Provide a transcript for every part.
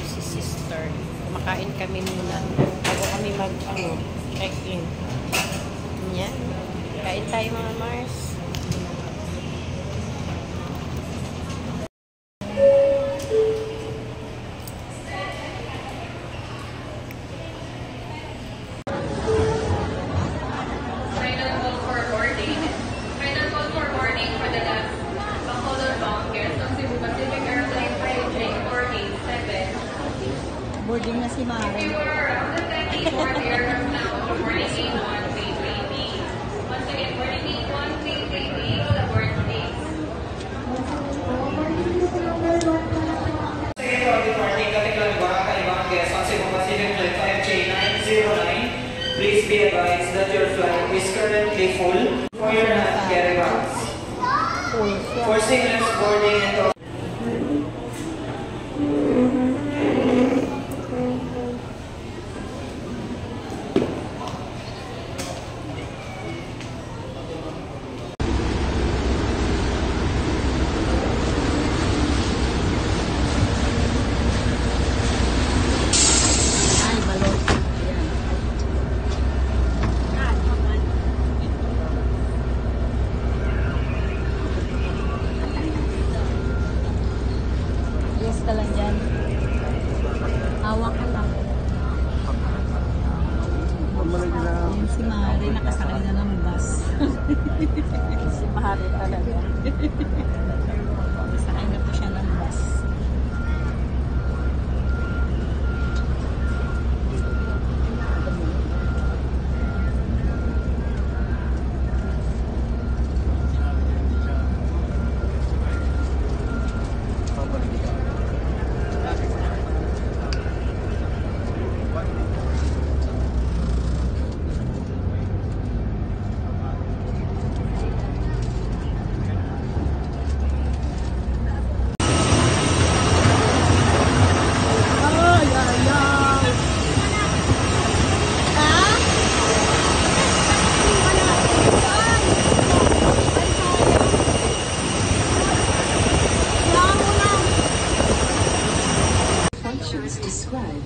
si sister. Kumakain kami muna bago kami check-in. Yan. Kain tayo mga Mars. Boarding na si Mari. Please be advised that your flight is currently full for your hand-carry bags. For seamless boarding and ka lang dyan. Hawak ka lang. Yung si Mari nakasakay na ng bus. Si Mari talaga. Nakasakay na po siya ng bus.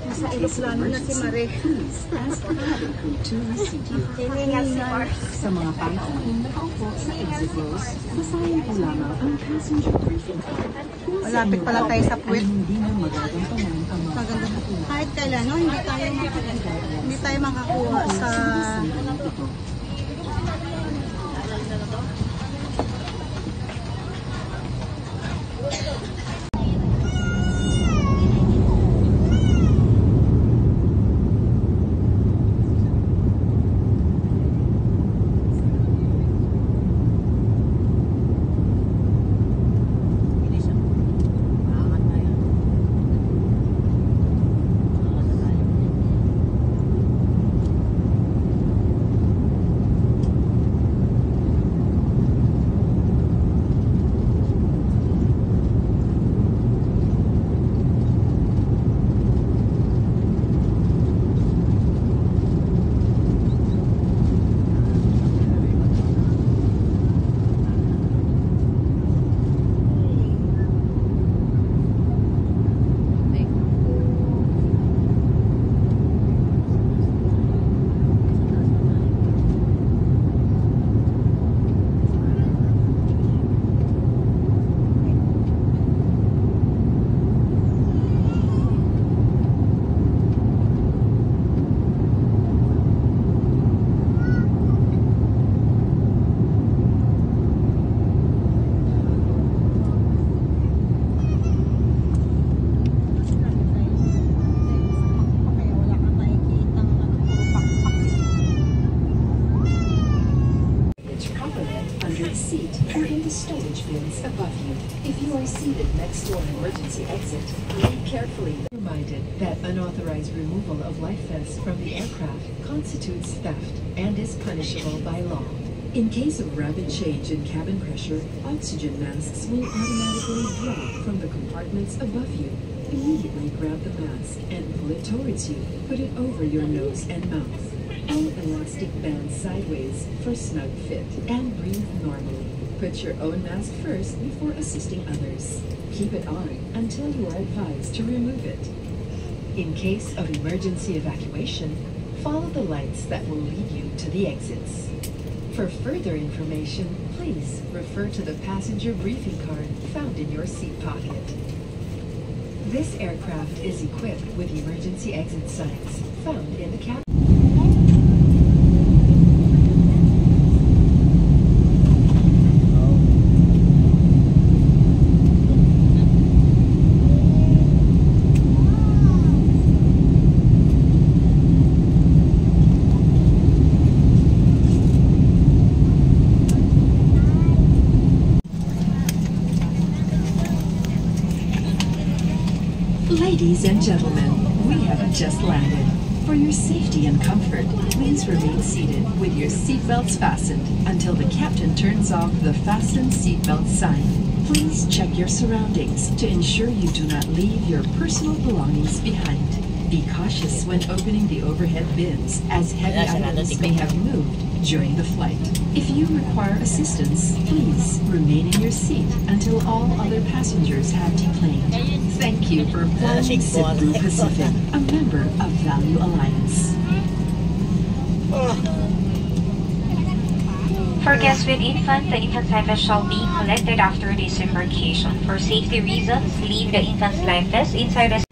Nasa aeroplano na si Mari. Sa mga panahon nakaupo sa exit rows, basahin po lamang ang passenger briefing card. Malapit pala tayo sa puwit. Hindi na magagampanan ang mga Maganda. Kahit kailan, no? Hindi tayo makakuha sa... Seat or in the storage bins above you. If you are seated next to an emergency exit, read carefully. Reminded that unauthorized removal of life vests from the aircraft constitutes theft and is punishable by law. In case of rapid change in cabin pressure, oxygen masks will automatically drop from the compartments above you. Immediately grab the mask and pull it towards you. Put it over your nose and mouth. Pull elastic bands sideways for snug fit and breathe normally. Put your own mask first before assisting others. Keep it on until you are advised to remove it. In case of emergency evacuation, follow the lights that will lead you to the exits. For further information, please refer to the passenger briefing card found in your seat pocket. This aircraft is equipped with emergency exit signs found in the cabin. Ladies and gentlemen, we have just landed. For your safety and comfort, please remain seated with your seatbelts fastened until the captain turns off the fasten seatbelt sign. Please check your surroundings to ensure you do not leave your personal belongings behind. Be cautious when opening the overhead bins, as heavy items may have moved during the flight. If you require assistance, please remain in your seat until all other passengers have deplaned. Thank you for flying Cebu Pacific, a member of Value Alliance. For guests with infant, the infant's life vest shall be collected after this embarkation. For safety reasons, leave the infant's life vest inside the